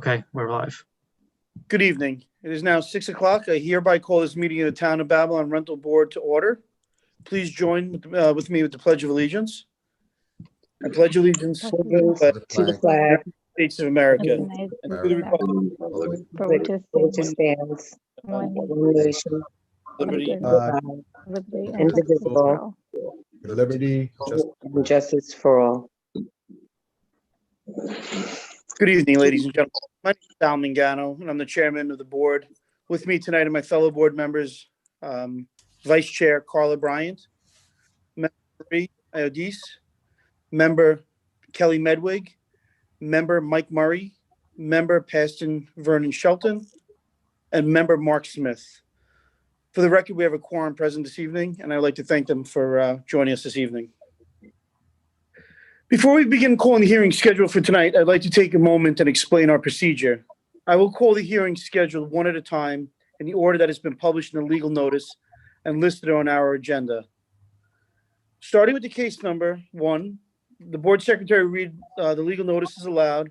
Okay, we're live. Good evening. It is now 6 o'clock. I hereby call this meeting of the Town of Babylon Rental Board to order. Please join with me with the Pledge of Allegiance. I pledge allegiance to the flag United States of America United and to the republic for which it stands, one nation, liberty. liberty, and justice for all. Liberty, just And justice for all. Good evening, ladies and gentlemen. My name is Sal Mangano, and I'm the chairman of the board. With me tonight are my fellow board members, Vice Chair Carla Bryant, Member Marie Iodice, Member Kelly Medwig, Member Mike Murray, Member Paston Vernon Shelton, and Member Mark Smith. For the record, we have a quorum present this evening, and I'd like to thank them for joining us this evening. Before we begin calling the hearing scheduled for tonight, I'd like to take a moment and explain our procedure. I will call the hearing scheduled one at a time in the order that has been published in the legal notice and listed on our agenda. Starting with the case number 1, the board secretary read the legal notice is allowed.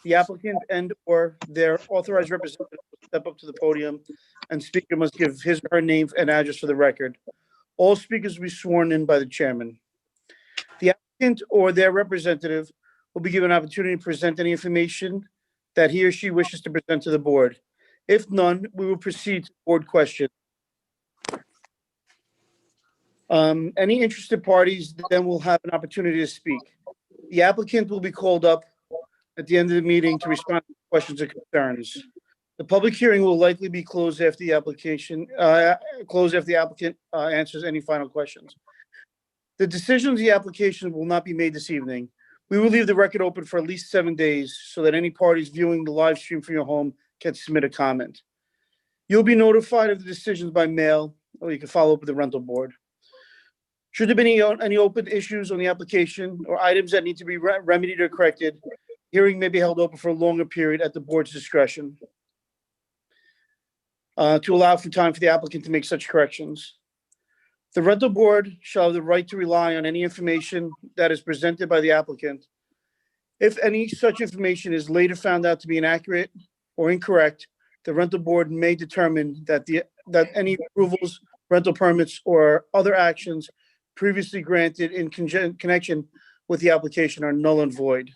The applicant and or their authorized representative will step up to the podium, and speaker must give his or her name and address for the record. All speakers will be sworn in by the chairman. The applicant or their representative will be given an opportunity to present any information that he or she wishes to present to the board. If none, we will proceed to board question. Any interested parties then will have an opportunity to speak. The applicant will be called up at the end of the meeting to respond to questions or concerns. The public hearing will likely be closed after the applicant answers any final questions. The decision of the application will not be made this evening. We will leave the record open for at least 7 days so that any parties viewing the live stream from your home can submit a comment. You'll be notified of the decisions by mail, or you can follow up with the rental board. Should there be any open issues on the application or items that need to be remedied or corrected, hearing may be held open for a longer period at the board's discretion to allow for time for the applicant to make such corrections. The rental board shall have the right to rely on any information that is presented by the applicant. If any such information is later found out to be inaccurate or incorrect, the rental board may determine that any approvals, rental permits, or other actions previously granted in connection with the application are null and void.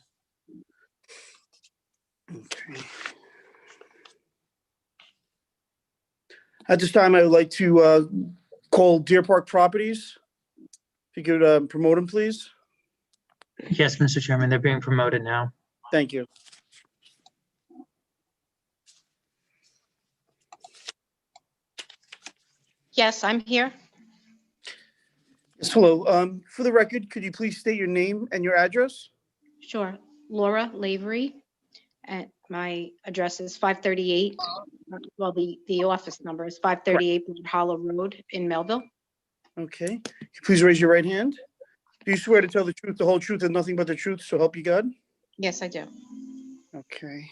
Okay. At this time, I would like to call Deer Park Properties. If you could promote them, please. Yes, Mr. Chairman, they're being promoted now. Thank you. Yes, I'm here. Yes, hello. For the record, could you please state your name and your address? Sure. Laura Lavery. And my address is 538. Well, the office number is 538 Broad Hollow Road in Melville. Okay. Could you please raise your right hand? Do you swear to tell the truth, the whole truth, and nothing but the truth, so help you God? Yes, I do. Okay.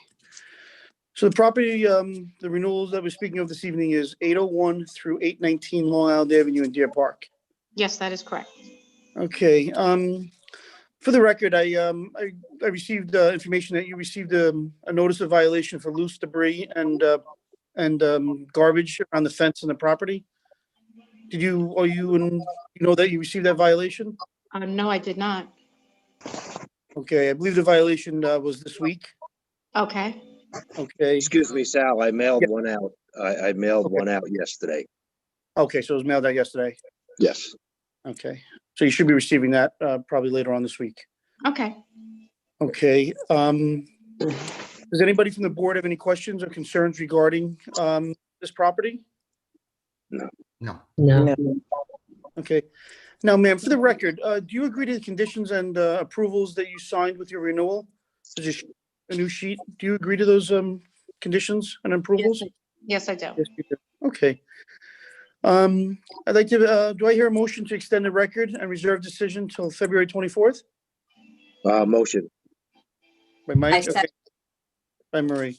So the property, the renewals that we're speaking of this evening is 801 through 819 Long Island Avenue in Deer Park. Yes, that is correct. Okay. For the record, I received information that you received a notice of violation for loose debris and garbage around the fence and the property. Did you know that you received that violation? No, I did not. Okay, I believe the violation was this week. Okay. Okay. Excuse me, Sal, I mailed one out. I mailed Okay. one out yesterday. Okay, so it was mailed out yesterday. Yes. Okay, so you should be receiving that probably later on this week. Okay. Okay. Does anybody from the board have any questions or concerns regarding this property? no. No. Okay. Now, ma'am, for the record, do you agree to the conditions and approvals that you signed with your renewal? Is it a new sheet? Do you agree to those conditions and approvals? Yes, I do. Yes, you do. Okay. I'd like to, do I hear a motion to extend the record and reserve decision till February 24th? Motion. By Mike? Okay. By Marie.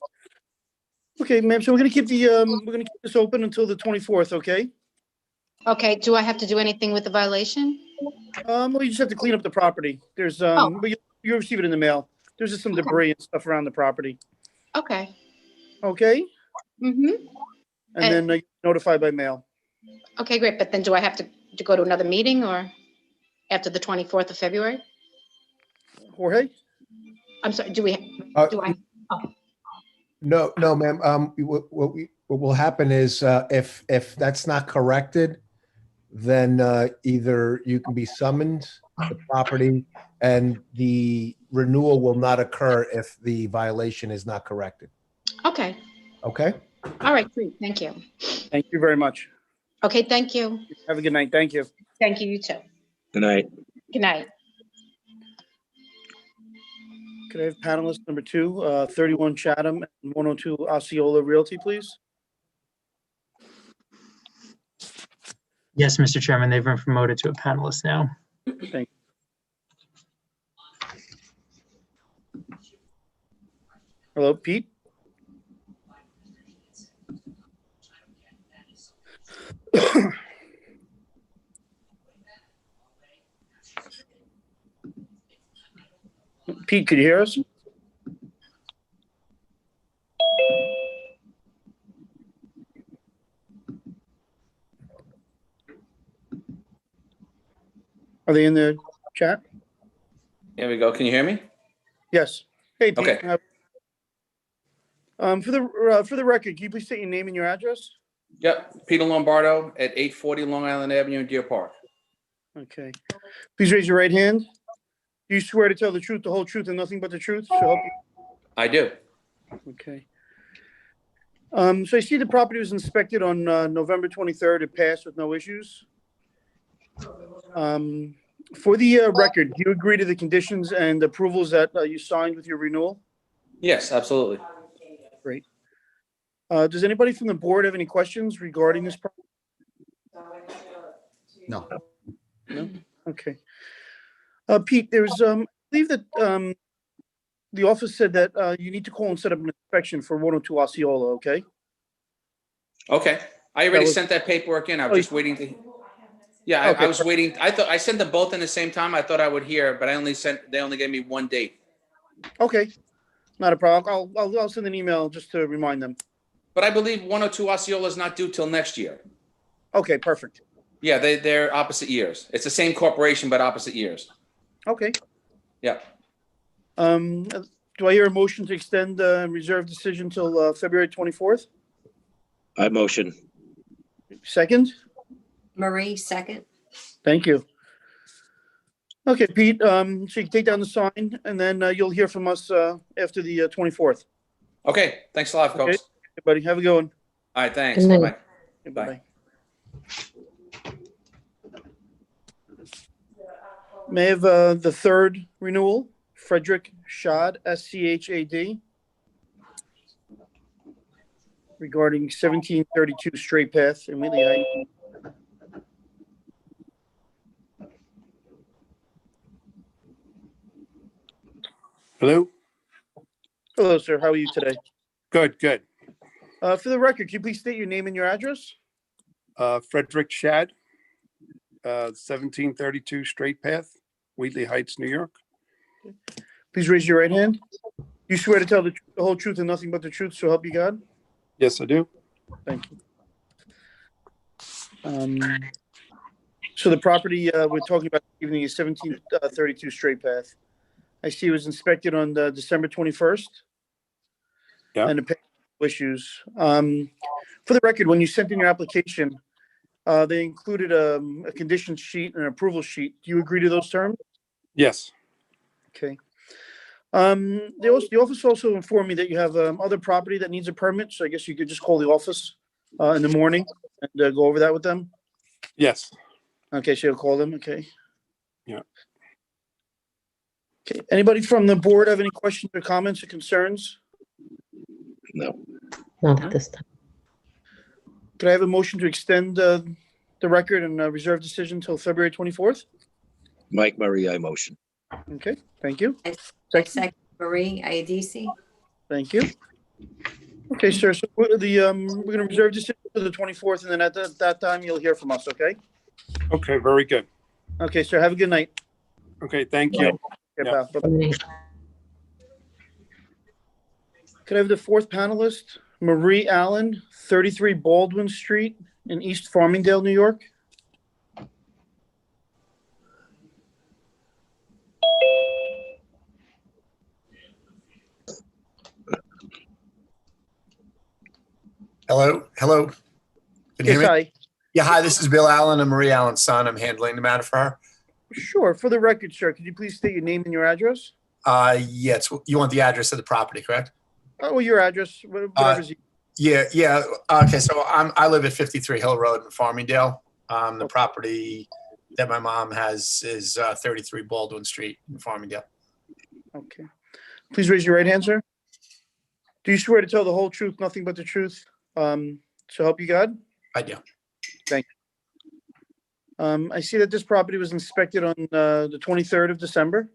Okay, ma'am, so we're gonna keep this open until the 24th, okay? Okay. Do I have to do anything with the violation? Well, you just have to clean up the property. There's, Oh. but you receive it in the mail. There's just some Okay. debris and stuff around the property. Okay. okay? Mm-hmm. And then notified by mail. Okay, great. But then do I have to go to another meeting or after the 24th of February? Jorge? I'm sorry, do I? No, no, ma'am. What will happen is, if that's not corrected, then either you can be summoned to the property and the renewal will not occur if the violation is not corrected. Okay. Okay? All right, great. Thank you. Thank you very much. Okay, thank you. Have a good night. Thank you. Thank you, you too. Good night. Good night. Could I have panelist number 2, 31 Chatham and 102 Osceola Realty, please? Yes, Mr. Chairman, they've been promoted to a panelist now. Thank you. Hello, Pete? Pete, could you hear us? Are they in the chat? Here we go. Can you hear me? Yes. Hey, Pete. Okay. For the record, can you please state your name and your address? Yep. Peter Lombardo at 840 Long Island Avenue in Deer Park. Okay. Please raise your right hand. Do you swear to tell the truth, the whole truth, and nothing but the truth? So help I do. you. Okay. So I see the property was inspected on November 23rd. It passed with no issues. For the record, do you agree to the conditions and approvals that you signed with your renewal? Yes, absolutely. Great. Does anybody from the board have any questions regarding this property? No. No? Okay. Pete, there's, I believe that the office said that you need to call and set up an inspection for 102 Osceola, okay? Okay. I already was- sent that paperwork in. I Oh, was just waiting to. Yeah, I Okay. was waiting. I thought I sent them both in the same time. I thought I would hear, but they only gave me one date. Okay, not a problem. I'll send an email just to remind them. But I believe 102 Osceola is not due till next year. Okay, perfect. Yeah, they're opposite years. It's the same corporation, but opposite years. Okay. Yeah. Do I hear a motion to extend the reserve decision till February 24th? I motion. Second? Marie, second. Thank you. Okay, Pete, so you can take down the sign and then you'll hear from us after the 24th. Okay. Thanks a lot, Okay. folks. Everybody, have a good one. All right. Thanks. Good night. Bye-bye. Okay, Bye. bye-bye. May I have the third renewal, Frederick Schad, SCHAD, regarding 1732 Straight Path in Wheatley Heights. Hello? Hello, sir. How are you today? Good, good. For the record, can you please state your name and your address? Frederick Shad, 1732 Straight Path, Wheatley Heights, New York. Please raise your right hand. You swear to tell the whole truth and nothing but the truth, so help you God? Yes, I do. Thank you. So the property we're talking about this evening is 1732 Straight Path. I see it was inspected on December 21st. Yeah. And the issues. For the record, when you sent in your application, they included a condition sheet and an approval sheet. Do you agree to those terms? Yes, Okay. The office also informed me that you have other property that needs a permit, so I guess you could just call the office in the morning and go over that with them. yes. Okay, so you'll call them, okay? Yeah. Okay, anybody from the board have any questions or comments or concerns? No. Not at this time. Could I have a motion to extend the record and reserve decision till February 24th? Mike Murray, I motion. Okay, thank you. I second Marie Iadisi. Thank you. Okay, sir, so we're gonna reserve decision to the 24th, and then at that time, you'll hear from us, okay? Okay, very good. Okay, sir, have a good night. Okay, thank you. Okay, Yeah. pal. Bye-bye. Could I have the fourth panelist, Marie Allen, 33 Baldwin Street in East Farmingdale, New York? Hello, hello. Can you Yes, hear me? hi. Yeah, hi, this is Bill Allen and Marie Allen's son. I'm handling the matter for her. Sure. For the record, sir, could you please state your name and your address? Yes, you want the address of the property, correct? Oh, well, your address, whatever's. Yeah. Okay, so I live at 53 Hill Road in Farmingdale. The property that my mom has is 33 Baldwin Street in Farmingdale. Okay. Please raise your right hand, sir. Do you swear to tell the whole truth, nothing but the truth? So help you God? I do. I see that this property was inspected on the 23rd of December,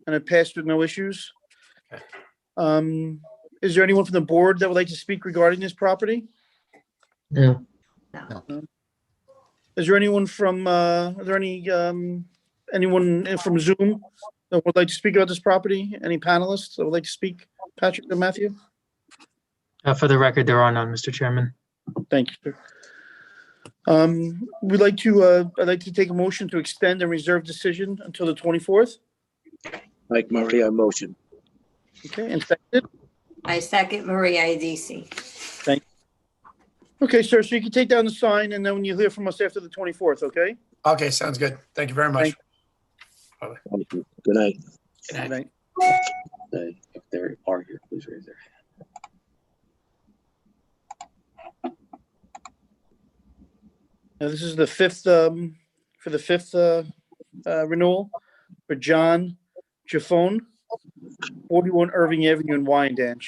and it passed with no issues. Okay. Is there anyone from the board that would like to speak regarding this property? No. Is there anyone from, anyone from Zoom that would like to speak about this property? Any panelists that would like to speak? Patrick or Matthew? For the record, there are none, Mr. Chairman. Thank you, sir. I'd like to take a motion to extend and reserve decision until the 24th. Mike Murray, I motion. Okay, and seconded. I second Maria Idisi. Okay, sir, so you can take down the sign and then when you hear from us after the 24th, okay? Okay, sounds good. Thank you very much. Thank you. Good night. Good night. If they are here, please raise their hand. Now, this is the fifth, renewal for John Jaffone, 41 Irving Avenue in Wyandanch.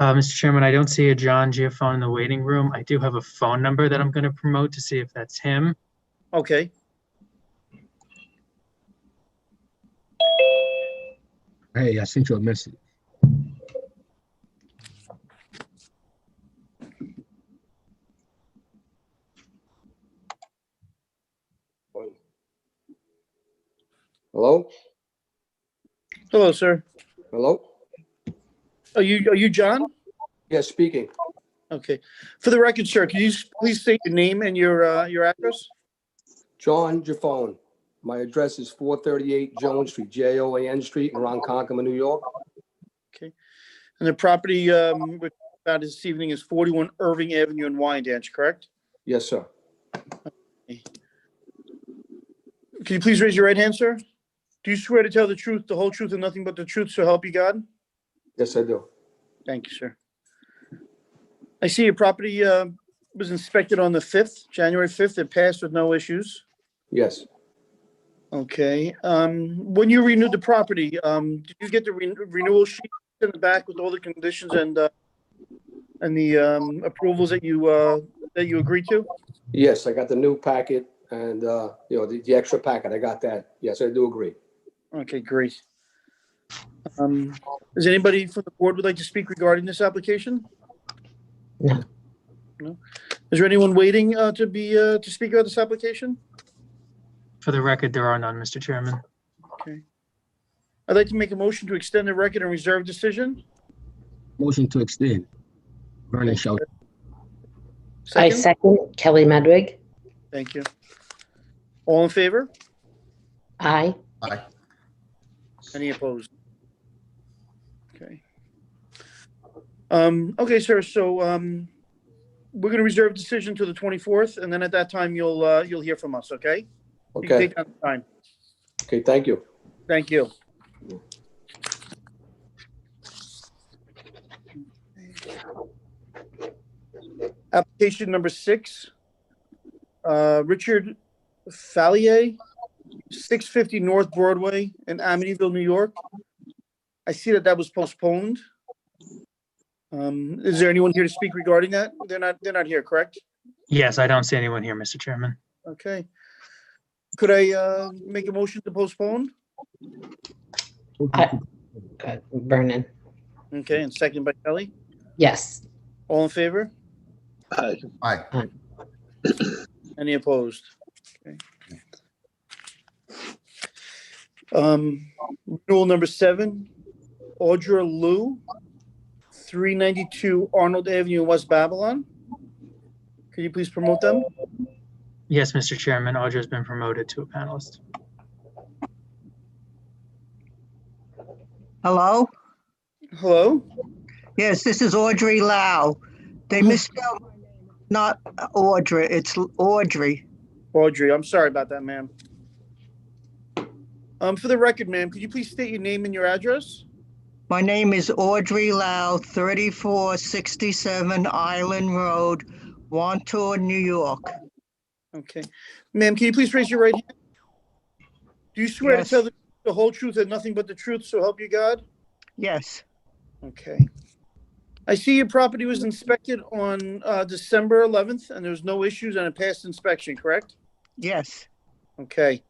Mr. Chairman, I don't see a John Giaffone in the waiting room. I do have a phone number that I'm going to promote to see if that's him. Okay, Hey, I sent you a message. Hello? hello, sir. Hello? Are you John? Yes, speaking. Okay. For the record, sir, can you please state your name and your address? John Jaffone. My address is 438 Jones Street, Joan Street in Ronkonkoma, New York. Okay. And the property we're about this evening is 41 Irving Avenue in Wyandanch, correct? Yes, sir. Can you please raise your right hand, sir? Do you swear to tell the truth, the whole truth, and nothing but the truth, so help you God? Yes, I do. Thank you, sir. I see your property was inspected on the 5th, January 5th. It passed with no issues. Yes. Okay. When you renewed the property, did you get the renewal sheet in the back with all the conditions and the approvals that you agreed to? Yes, I got the new packet and, the extra packet. I got that. Yes, I do agree. Okay, great. Is anybody from the board would like to speak regarding this application? No. No? Is there anyone waiting to speak about this application? For the record, there are none, Mr. Chairman. Okay. I'd like to make a motion to extend the record and reserve decision. Motion to extend. Vernon Shelton. I Second? second Kelly Medwig. Thank you. All in favor? Aye. Aye. Any opposed? Okay. Okay, sir, so we're gonna reserve decision to the 24th, and then at that time, you'll hear from us, okay? You can Okay. take down the time. Okay, thank you. Thank you. Application number 6, Richard Fallier, 650 North Broadway in Amityville, New York. I see that was postponed. Is there anyone here to speak regarding that? They're not here, correct? Yes, I don't see anyone here, Mr. Chairman. Okay. Could I make a motion to postpone? Vernon. Okay, and second by Kelly. Yes. All in favor? Aye. Aye. Any opposed? Okay. Rule number 7, Audra Liu, 392 Arnold Avenue, West Babylon. Could you please promote them? Yes, Mr. Chairman, Audra's been promoted to a panelist. Hello? Hello? Yes, this is Audrey Lau. They misspelled my name. Not Audrey, it's Audrey. Audrey, I'm sorry about that, ma'am. For the record, ma'am, could you please state your name and your address? My name is Audrey Lau, 3467 Island Road, Wantor, New York. Okay. Ma'am, can you please raise your right hand? Do you swear Yes. to tell the whole truth and nothing but the truth, so help you God? Yes, Okay. I see your property was inspected on December 11th, and there was no issues and it passed inspection, correct? yes, Okay.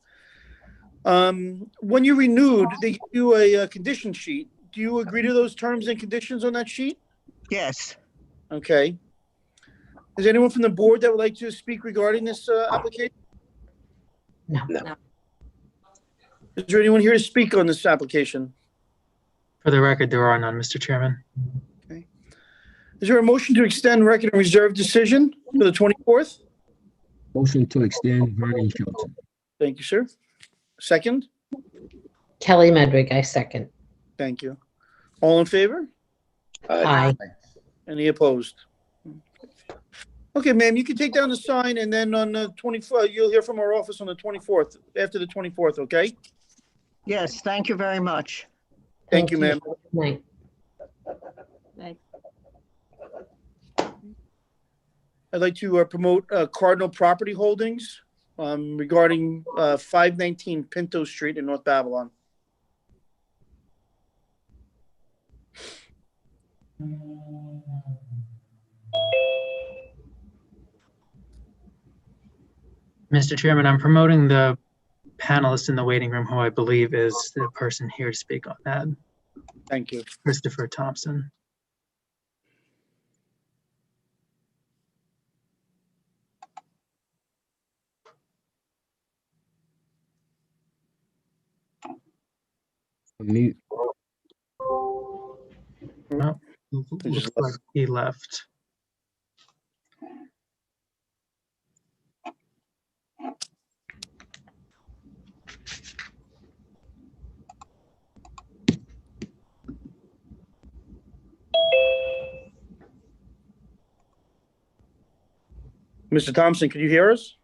When you renewed, they gave you a condition sheet. Do you agree to those terms and conditions on that sheet? yes. Okay. Is anyone from the board that would like to speak regarding this application? No. Is there anyone here to speak on this application? For the record, there are none, Mr. Chairman. Is there a motion to extend record and reserve decision for the 24th? Motion to extend, Vernon Shelton. Thank you, sir. Second? Kelly Medrick, I second. Thank you. All in favor? Aye. Any opposed? Okay, ma'am, you can take down the sign and then on the 24th, you'll hear from our office on the 24th, after the 24th, okay? Yes, thank you very much. Thank you, ma'am. Good night. I'd like to promote Cardinal Property Holdings regarding 519 Pinto Street in North Babylon. Mr. Chairman, I'm promoting the panelist in the waiting room, who I believe is the person here to speak on that, Thank you. Christopher Thompson. Mute. Oh, looks like he left. Mr. Thompson, can you hear us?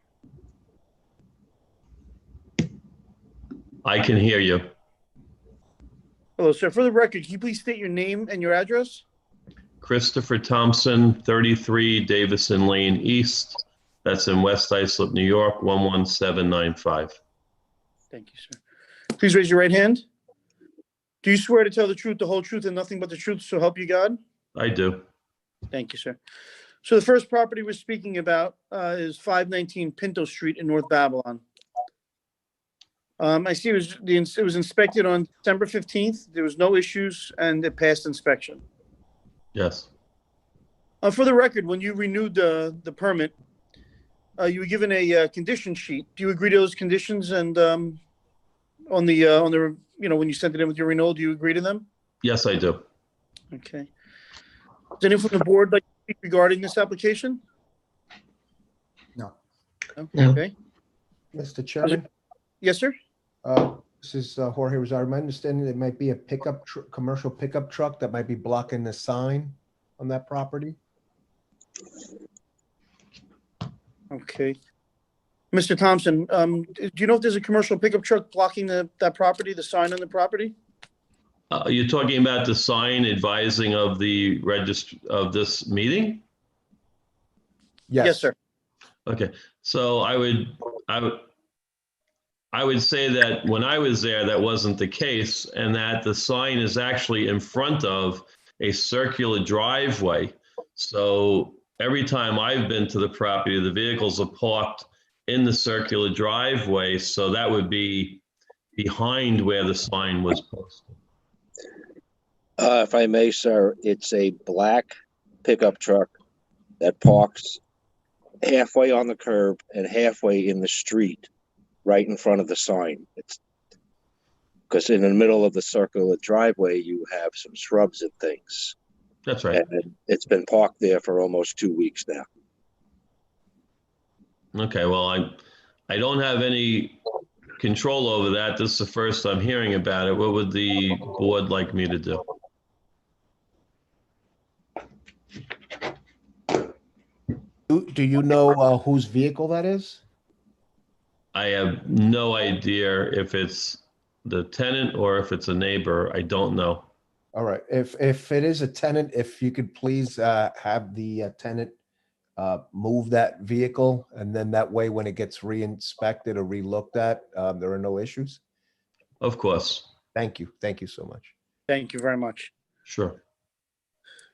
I can hear you. Hello, sir. For the record, can you please state your name and your address? Christopher Thompson, 33 Davison Lane East. That's in West Islip, New York, 11795. Thank you, sir. Please raise your right hand. Do you swear to tell the truth, the whole truth, and nothing but the truth, so help you God? I do. Thank you, sir. So the first property we're speaking about is 519 Pinto Street in North Babylon. I see it was inspected on December 15th. There was no issues and it passed inspection. Yes. For the record, when you renewed the permit, you were given a condition sheet. Do you agree to those conditions? And on the when you sent it in with your renewal, do you agree to them? Yes, I do. Okay. Does anyone from the board like to speak regarding this application? No. No. Okay. Mr. Chairman, Yes, sir. this is Jorge Rosario. My understanding it might be a commercial pickup truck that might be blocking the sign on that property. Okay. Mr. Thompson, do you know if there's a commercial pickup truck blocking that property, the sign on the property? You're talking about the sign advising of the of this meeting? Yes, sir. Okay, so I would say that when I was there, that wasn't the case, and that the sign is actually in front of a circular driveway. So every time I've been to the property, the vehicles are parked in the circular driveway, so that would be behind where the sign was posted. If I may, sir, it's a black pickup truck that parks halfway on the curb and halfway in the street, right in front of the sign. It's because in the middle of the circular driveway, you have some shrubs and things. That's right. And it's been parked there for almost 2 weeks now. Okay, well, I don't have any control over that. This is the first I'm hearing about it. What would the board like me to do? Do you know whose vehicle that is? I have no idea if it's the tenant or if it's a neighbor. I don't know. All right, if it is a tenant, if you could please have the tenant move that vehicle, and then that way, when it gets re-inspected or re-looked at, there are no issues. Of course. Thank you so much. Thank you very much. Sure.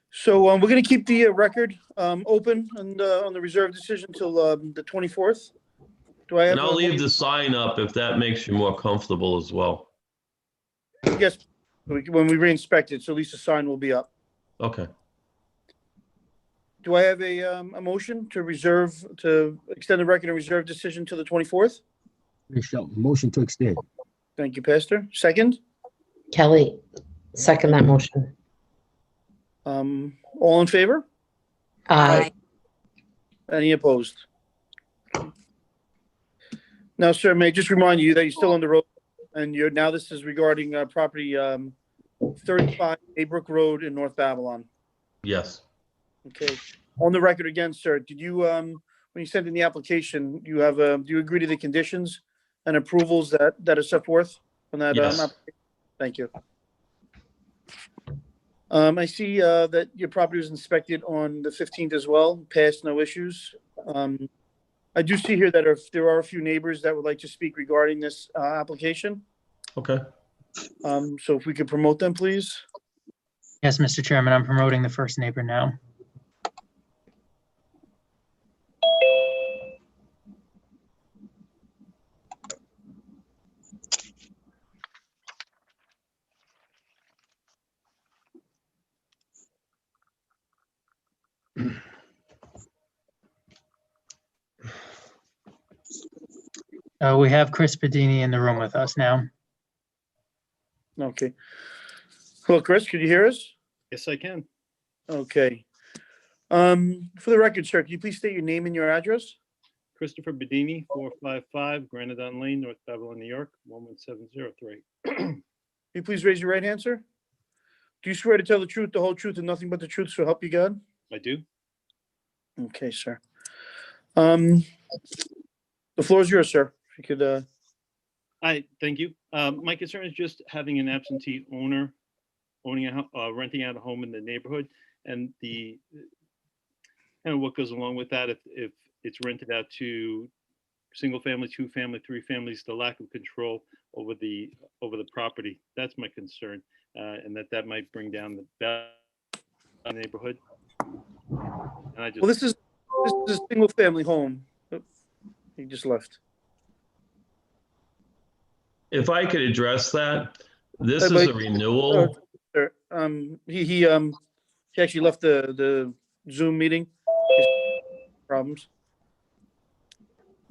So we're going to keep the record open and on the reserve decision till the 24th. Do I have? And I'll leave the sign up if that makes you more comfortable as well. Yes, when we re-inspect it, so at least the sign will be up. Okay. Do I have a motion to extend the record and reserve decision to the 24th? Michelle, motion to extend. Thank you, Pastor. Second? Kelly, second that motion. All in favor? Aye. Any opposed? Now, sir, may I just remind you that you're still on the road, and this is regarding property 35 Aybrook Road in North Babylon. Yes. Okay. On the record again, sir, did you, when you sent in the application, do you agree to the conditions and approvals that are set forth on that? Yes. Application? Thank you. I see that your property was inspected on the 15th as well, passed, no issues. I do see here that there are a few neighbors that would like to speak regarding this application. Okay. So if we could promote them, please. Yes, Mr. Chairman, I'm promoting the first neighbor now. We have Chris Padini in the room with us now. Okay. Hello, Chris, can you hear us? Yes, I can. Okay. For the record, sir, can you please state your name and your address? Christopher Bedini, 455 Granadon Lane, North Babylon, New York, 11703. Can you please raise your right hand, sir? Do you swear to tell the truth, the whole truth, and nothing but the truth, so help you God? I do. Okay, sir. The floor is yours, sir. If you could, Thank you. My concern is just having an absentee owner renting out a home in the neighborhood, and the kind of what goes along with that if it's rented out to single family, two family, three families, the lack of control over the property. That's my concern, and that might bring down the neighborhood. And I just well, this is a single family home. Oh, he just left. If I could address that, this is a renewal. Sir, he actually left the Zoom meeting. Problems.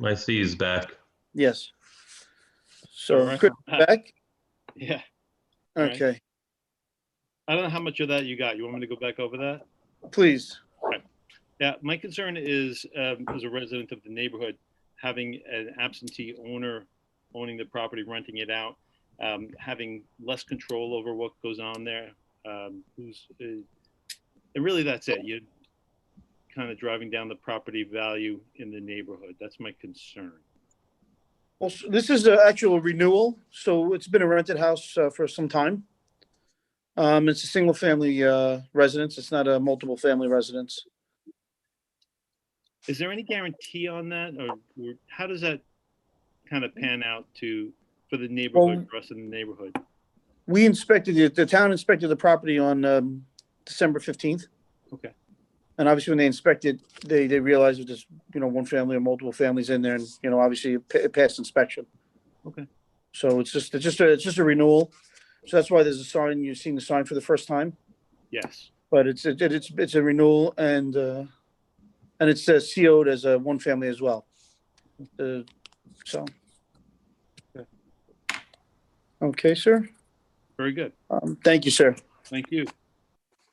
I see he's back. Yes. So, Chris, back? Yeah. Okay. Right. I don't know how much of that you got. You want me to go back over that? Please. Okay. Yeah, my concern is, as a resident of the neighborhood, having an absentee owner owning the property, renting it out, having less control over what goes on there. And really, that's it. You're kind of driving down the property value in the neighborhood. That's my concern. Well, this is an actual renewal, so it's been a rented house for some time. It's a single family residence. It's not a multiple family residence. Is there any guarantee on that, or how does that kind of pan out for the neighborhood, for us in the neighborhood? We inspected it. The town inspected the property on December 15th. Okay. And obviously, when they inspected, they realized that there's one family or multiple families in there, and obviously it passed inspection. Okay. So it's just a renewal. So that's why there's a sign. You've seen the sign for the first time. Yes. But it's a renewal, and it's CO'd as a one family as well. So. Okay, sir. Very good. Thank you, sir. Thank you.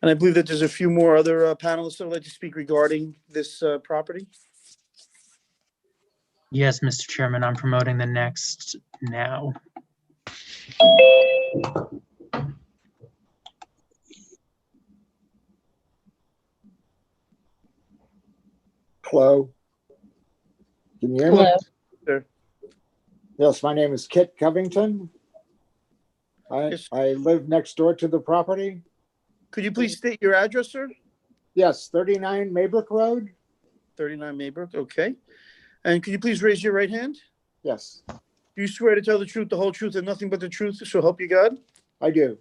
And I believe that there's a few more other panelists that would like to speak regarding this property. Yes, Mr. Chairman, I'm promoting the next now. Hello. Can you hear me? Sure. Yes, my name is Kit Covington. I live next door to the property. Could you please state your address, sir? Yes, 39 Maybrook Road. 39 Maybrook, okay. And could you please raise your right hand? Yes, Do you swear to tell the truth, the whole truth, and nothing but the truth, so help you God? I do.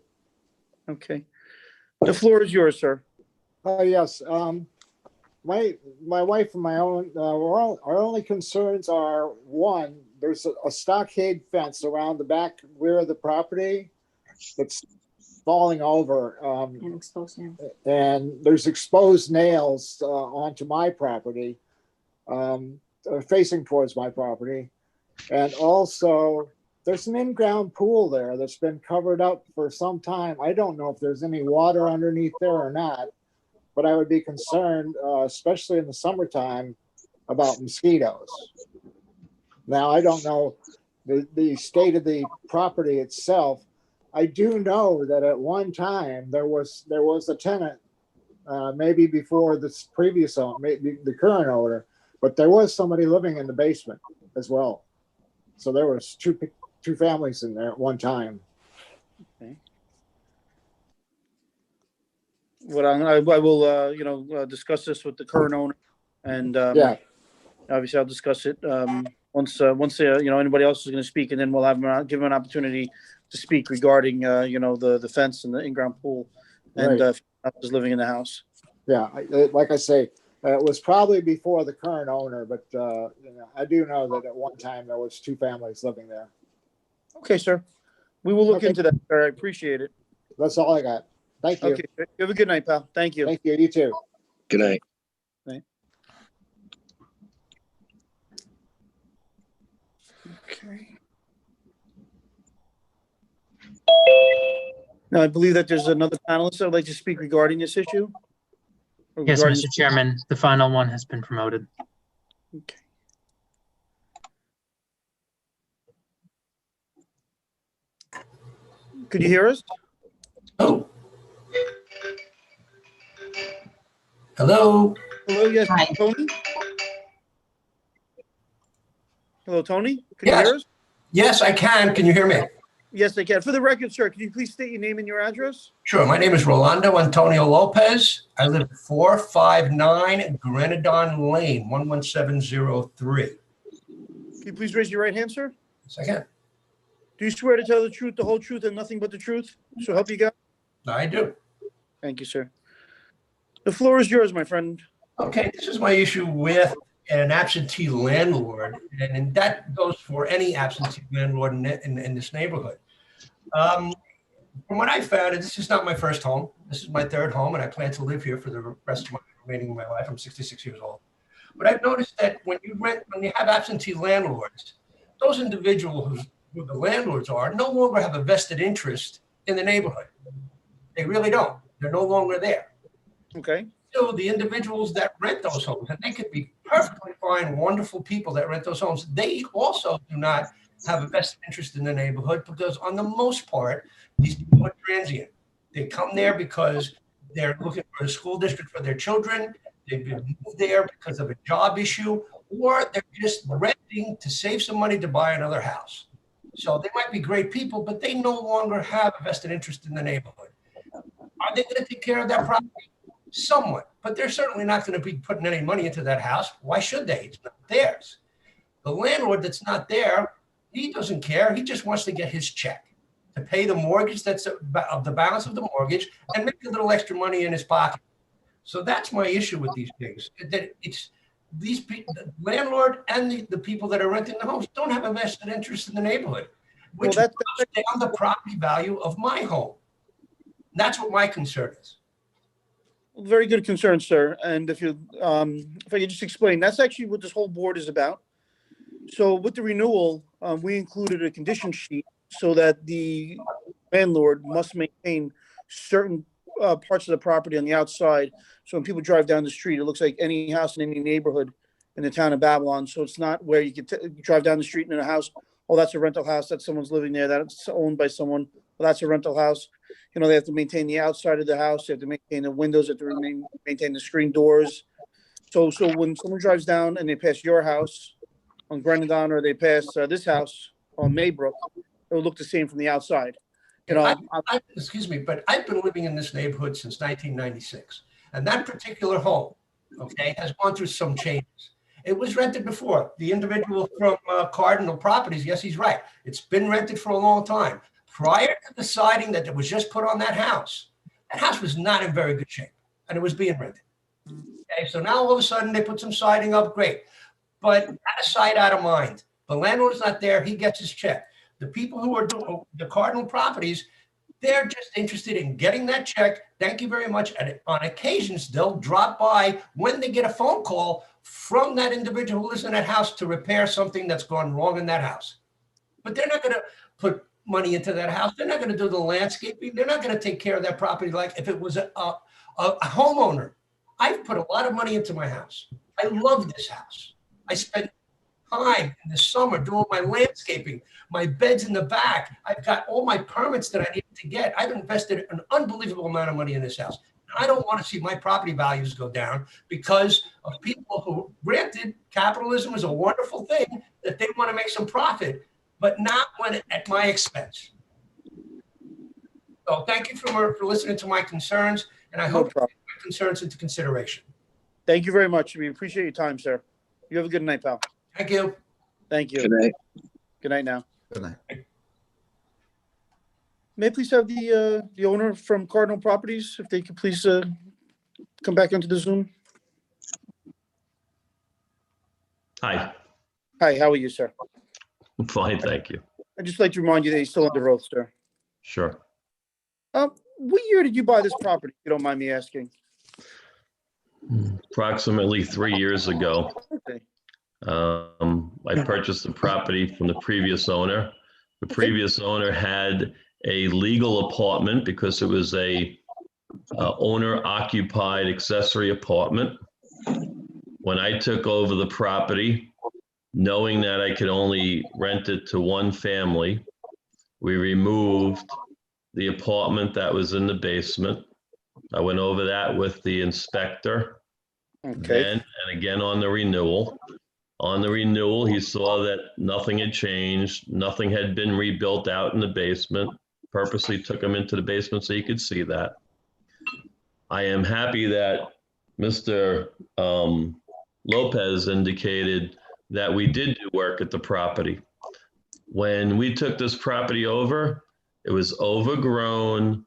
Okay. The floor is yours, sir. Oh, yes. My wife and my own, our only concerns are, one, there's a stockade fence around the back rear of the property that's falling over. And exposed now. And there's exposed nails onto my property, facing towards my property. And also, there's an in-ground pool there that's been covered up for some time. I don't know if there's any water underneath there or not, but I would be concerned, especially in the summertime, about mosquitoes. Now, I don't know the state of the property itself. I do know that at one time there was a tenant, maybe before this previous owner, maybe the current owner, but there was somebody living in the basement as well. So there was two families in there at one time. Okay. What I will, discuss this with the current owner, and Yeah. obviously I'll discuss it once anybody else is going to speak, and then we'll give them an opportunity to speak regarding the fence and the in-ground pool, and is living in the house. Yeah, like I say, it was probably before the current owner, but I do know that at one time there was two families living there. Okay, sir. We will look into that, sir. I appreciate it. That's all I got. Thank you. Okay. You have a good night, pal. Thank you. Thank you. You too. Good night. Okay. Now, I believe that there's another panelist that would like to speak regarding this issue. Or Yes, regarding Mr. this- Chairman, the final one has been promoted. Okay. Could you hear us? Oh. Hello. Hello, yes, Hi. Tony? Hello, Tony? Can you Yes. hear us? Yes, I can. Can you hear me? Yes, I can. For the record, sir, can you please state your name and your address? Sure. My name is Rolando Antonio Lopez. I live at 459 Grenadon Lane, 11703. Can you please raise your right hand, sir? Second. Do you swear to tell the truth, the whole truth, and nothing but the truth? So help you God? I do. Thank you, sir. The floor is yours, my friend. Okay, this is my issue with an absentee landlord, and that goes for any absentee landlord in this neighborhood. From what I found, and this is not my first home. This is my third home, and I plan to live here for the rest of my remaining of my life. I'm 66 years old. But I've noticed that when you have absentee landlords, those individuals who the landlords are no longer have a vested interest in the neighborhood. They really don't. They're no longer there. Okay. So the individuals that rent those homes, and they could be perfectly fine, wonderful people that rent those homes, they also do not have a vested interest in the neighborhood because on the most part, these people are transient. They come there because they're looking for a school district for their children. They've been moved there because of a job issue, or they're just renting to save some money to buy another house. So they might be great people, but they no longer have a vested interest in the neighborhood. Are they going to take care of that property? Somewhat, but they're certainly not going to be putting any money into that house. Why should they? It's not theirs. The landlord that's not there, he doesn't care. He just wants to get his check to pay the mortgage that's of the balance of the mortgage and make a little extra money in his pocket. So that's my issue with these things. That it's these people, the landlord and the people that are renting the homes don't have a vested interest in the neighborhood, which goes down the property value of my home. That's what my concern is. Very good concern, sir. And if I could just explain, that's actually what this whole board is about. So with the renewal, we included a condition sheet so that the landlord must maintain certain parts of the property on the outside. So when people drive down the street, it looks like any house in any neighborhood in the town of Babylon. So it's not where you can drive down the street and in a house, oh, that's a rental house, that's someone's living there, that's owned by someone, well, that's a rental house. You know, they have to maintain the outside of the house, they have to maintain the windows, they have to maintain the screen doors. So when someone drives down and they pass your house on Grenadon, or they pass this house on Maybrook, it will look the same from the outside. You know, excuse me, but I've been living in this neighborhood since 1996. And that particular home, okay, has gone through some changes. It was rented before. The individual from Cardinal Properties, yes, he's right. It's been rented for a long time. Prior to deciding that it was just put on that house was not in very good shape, and it was being rented. Okay, so now all of a sudden they put some siding up, great. But out of sight, out of mind. The landlord's not there, he gets his check. The people who are doing the Cardinal Properties, they're just interested in getting that check. Thank you very much. And on occasions, they'll drop by when they get a phone call from that individual who lives in that house to repair something that's gone wrong in that house. But they're not going to put money into that house. They're not going to do the landscaping. They're not going to take care of that property like if it was a homeowner. I've put a lot of money into my house. I love this house. I spent time in the summer doing my landscaping, my beds in the back. I've got all my permits that I needed to get. I've invested an unbelievable amount of money in this house. I don't want to see my property values go down because of people who, granted, capitalism is a wonderful thing, that they want to make some profit, but not when at my expense. So thank you for listening to my concerns, and I hope you take my concerns into consideration. Thank you very much. We appreciate your time, sir. You have a good night, pal. Thank you. Thank you. Good night. Good night now. Good night. May I please have the owner from Cardinal Properties, if they could please come back into the Zoom? Hi, Hi, how are you, sir? I'm fine, thank you. I'd just like to remind you that you're still under oath, sir. Sure. What year did you buy this property, if you don't mind me asking? Approximately 3 years ago, Okay. I purchased the property from the previous owner. The previous owner had a legal apartment because it was a owner-occupied accessory apartment. When I took over the property, knowing that I could only rent it to one family, we removed the apartment that was in the basement. I went over that with the inspector. Okay. Then, and again on the renewal. On the renewal, he saw that nothing had changed, nothing had been rebuilt out in the basement. Purposely took him into the basement so he could see that. I am happy that Mr. Lopez indicated that we did do work at the property. When we took this property over, it was overgrown.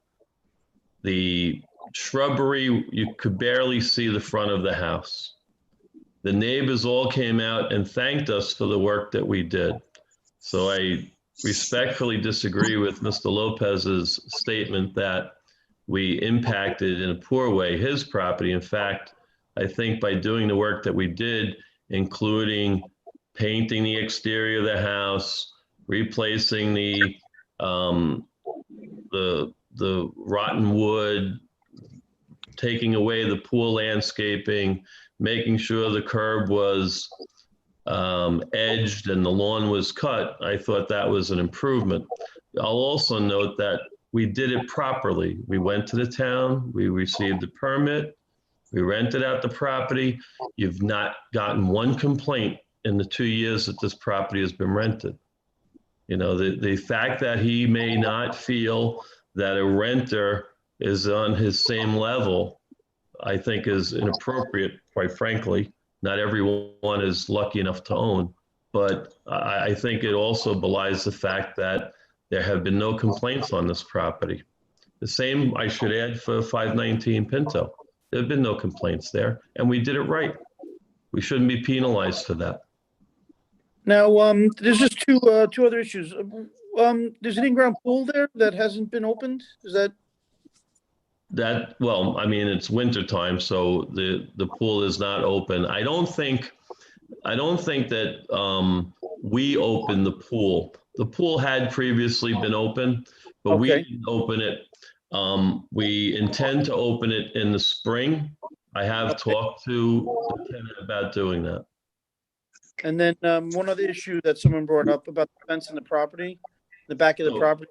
The shrubbery, you could barely see the front of the house. The neighbors all came out and thanked us for the work that we did. So I respectfully disagree with Mr. Lopez's statement that we impacted in a poor way his property. In fact, I think by doing the work that we did, including painting the exterior of the house, replacing the rotten wood, taking away the poor landscaping, making sure the curb was edged and the lawn was cut, I thought that was an improvement. I'll also note that we did it properly. We went to the town, we received the permit, we rented out the property. You've not gotten one complaint in the 2 years that this property has been rented. You know, the fact that he may not feel that a renter is on his same level, I think is inappropriate, quite frankly. Not everyone is lucky enough to own, but I think it also belies the fact that there have been no complaints on this property. The same I should add for 519 Pinto. There have been no complaints there, and we did it right. We shouldn't be penalized for that. Now, there's just two other issues. There's an in-ground pool there that hasn't been opened. Is that? Well, I mean, it's winter time, so the pool is not open. I don't think that we opened the pool. The pool had previously been open, but we didn't open it. We intend to open it in the spring. I have talked to the tenant about doing that. And then one other issue that someone brought up about the fence in the property, the back of the Oh. property.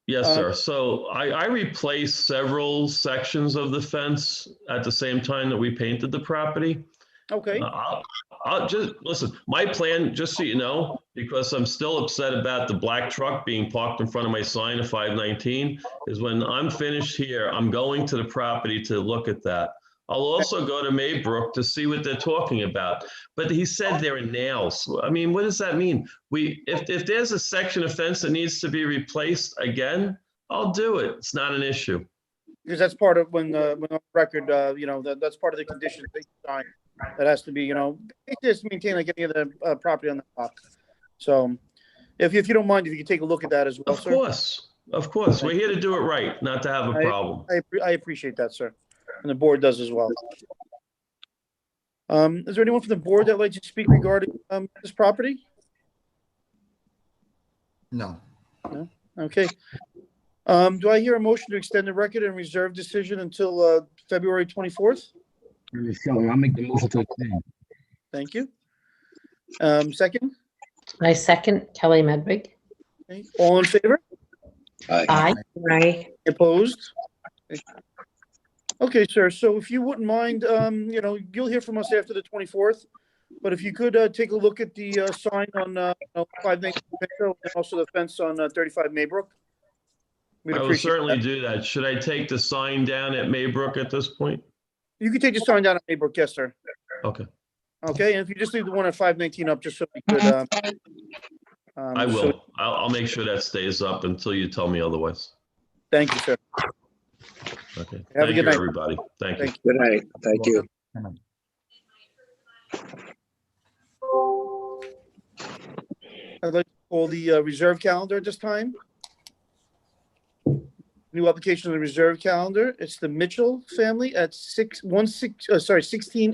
Yes, sir. So I replaced several sections of the fence at the same time that we painted the property. Okay, I'll just, listen, my plan, just so you know, because I'm still upset about the black truck being parked in front of my sign of 519, is when I'm finished here, I'm going to the property to look at that. I'll also go to Maybrook to see what they're talking about. But he said there are nails. I mean, what does that mean? If there's a section of fence that needs to be replaced again, I'll do it. It's not an issue. because that's part of when on record, that's part of the conditions that you sign. That has to be, just maintain like any other property on the lot. So if you don't mind, if you could take a look at that as well, Of sir. course. We're here to do it right, not to have a problem. I appreciate that, sir. And the board does as well. Is there anyone from the board that'd like to speak regarding this property? No. No? Okay. Do I hear a motion to extend the record and reserve decision until February 24th? I'll make the motion to extend. Thank you. Second? I second Kelly Medwig. Okay. All in favor? Aye. Aye. Opposed? Okay, sir. So if you wouldn't mind, you'll hear from us after the 24th. But if you could take a look at the sign on 519 Pinto and also the fence on 35 Maybrook. We'd I will appreciate certainly that. do that. Should I take the sign down at Maybrook at this point? You can take the sign down at Maybrook, yes, sir. Okay, Okay, and if you just leave the one at 519 up, just so we could. I will. I'll make sure that stays up until you tell me otherwise. Thank you, sir. Okay. Have a Thank good you, night. everybody. Thank you. Good night. Thank you. I'd like to call the reserve calendar at this time. New application on the reserve calendar. It's the Mitchell family at 16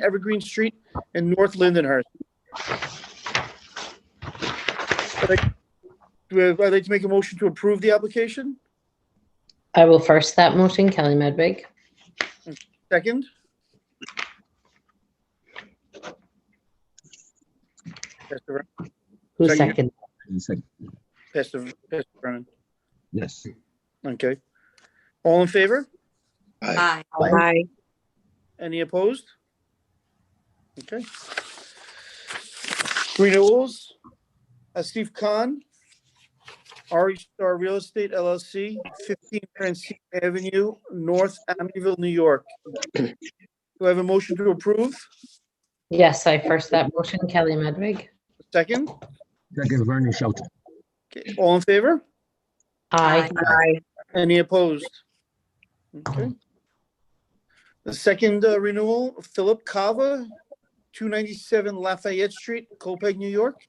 Evergreen Street in North Lindenhurst. I'd like to make a motion to approve the application. I will first that motion, Kelly Medwig. Second. Pastor Who Second. second? Pastor Brennan. Yes. Okay. All in favor? Aye. Aye. Any opposed? Okay. Renewals. Steve Khan, RE Star Real Estate LLC, 15 Francine Avenue, North Amityville, New York. Do I have a motion to approve? Yes, I first that motion, Kelly Medwig. Second? Second, Vernon Shelton. Okay. All in favor? Aye. Aye. Any opposed? Okay. The second renewal, Philip Cava, 297 Lafayette Street, Copiague, New York.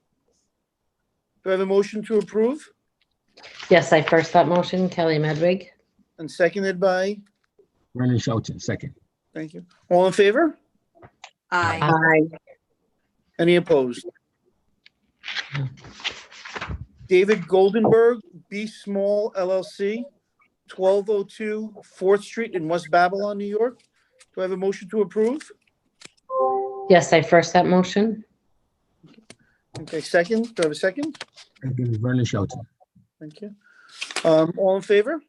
Do I have a motion to approve? Yes, I first that motion, Kelly Medwig. And seconded by, Vernon Shelton, second. thank you. All in favor? Aye. Aye. Any opposed? David Goldenberg, B Small LLC, 1202 4th Street in West Babylon, New York. Do I have a motion to approve? Yes, I first that motion. Okay, second. Do I have a second? Second, Vernon Shelton. Thank you. All in favor?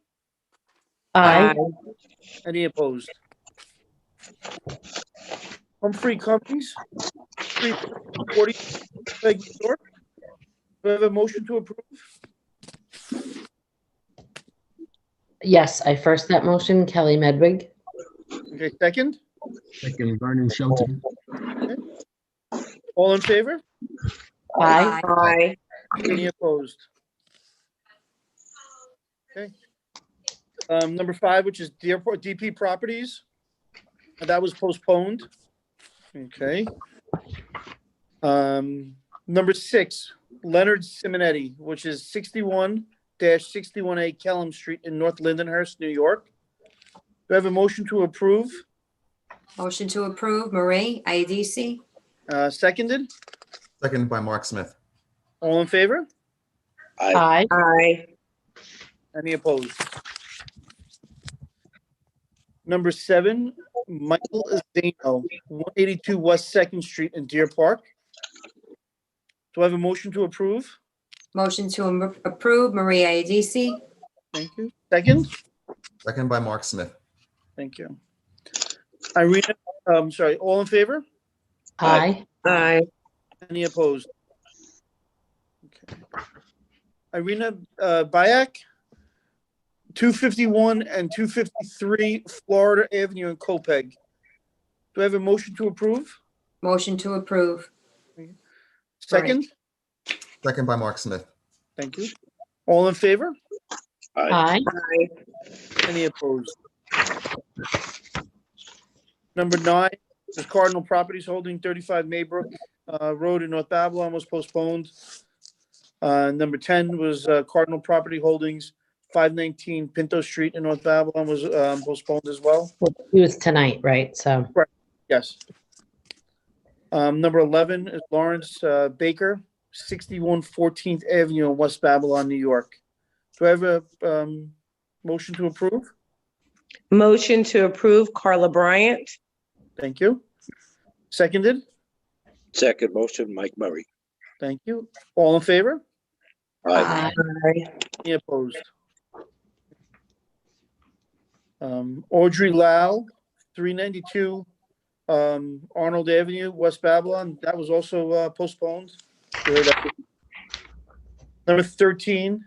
Aye. Any opposed? Humphrey Companies, 340 New York. Do I have a motion to approve? Yes, I first that motion, Kelly Medwig. Okay, second. Second, Vernon Shelton. Okay. All in favor? Aye. Aye. Any opposed? Okay. Number 5, which is Deerport DP Properties. That was postponed. Okay. Number 6, Leonard Simonetti, which is 61-61A Kellam Street in North Lindenhurst, New York. Do I have a motion to approve? Motion to approve, Marie IDC. Seconded. Seconded by Mark Smith. All in favor? Aye. Aye. Any opposed? Number 7, Michael Zano, 182 West Second Street in Deer Park. Do I have a motion to approve? Motion to approve, Marie Iadisi. Thank you. Second? Second by Mark Smith. Thank you. Irina, sorry, all in favor? Aye. Aye. Any opposed? Okay. Irina Bayak, 251 and 253 Florida Avenue in Copeg. Do I have a motion to approve? Motion to approve. Second? Second by Mark Smith. Thank you. All in favor? Aye. Any opposed? Number 9 is Cardinal Properties Holding 35 Maybrook Road in North Babylon was postponed. Number 10 was Cardinal Property Holdings 519 Pinto Street in North Babylon was postponed as well. It was tonight, right? So, Yes. Number 11 is Lawrence Baker, 61 14th Avenue in West Babylon, New York. Do I have a motion to approve? motion to approve Carla Bryant. Thank you. Seconded? Second motion, Mike Murray. Thank you. All in favor? Aye. Any opposed? Audrey Lau, 392 Arnold Avenue, West Babylon. That was also postponed. Number 13,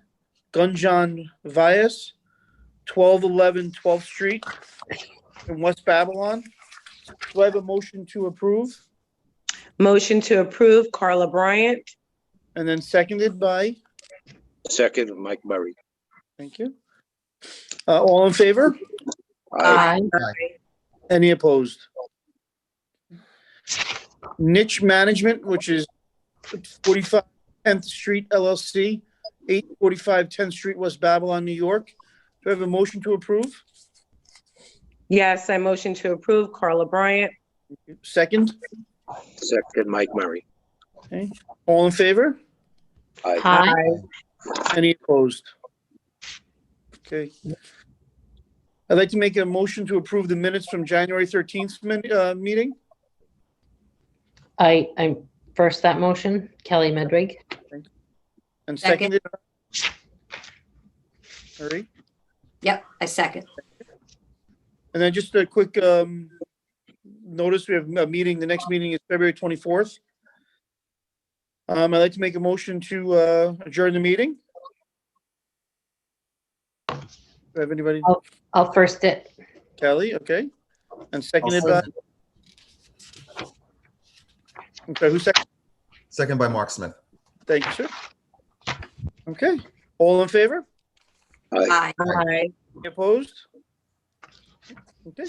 Gunjan Vyas, 1211 12th Street in West Babylon. Do I have a motion to approve? Motion to approve Carla Bryant. And then seconded by, Second, Mike Murray. thank you. All in favor? Aye. Any opposed? Niche Management, which is 45 10th Street LLC, 845 10th Street, West Babylon, New York. Do I have a motion to approve? Yes, I motion to approve Carla Bryant. Second? Second, Mike Murray. Okay. All in favor? Aye. Any opposed? Okay. I'd like to make a motion to approve the minutes from January 13th meeting. I first that motion, Kelly Medrig. And Second. seconded. All right. Yep, I second. And then just a quick notice, we have a meeting, the next meeting is February 24th. I'd like to make a motion to adjourn the meeting. Do I have anybody? I'll first it. Kelly, okay. And seconded by? Okay, who's second? Second by Mark Smith. Thank you, sir. Okay, all in favor? Aye. Any opposed? Okay,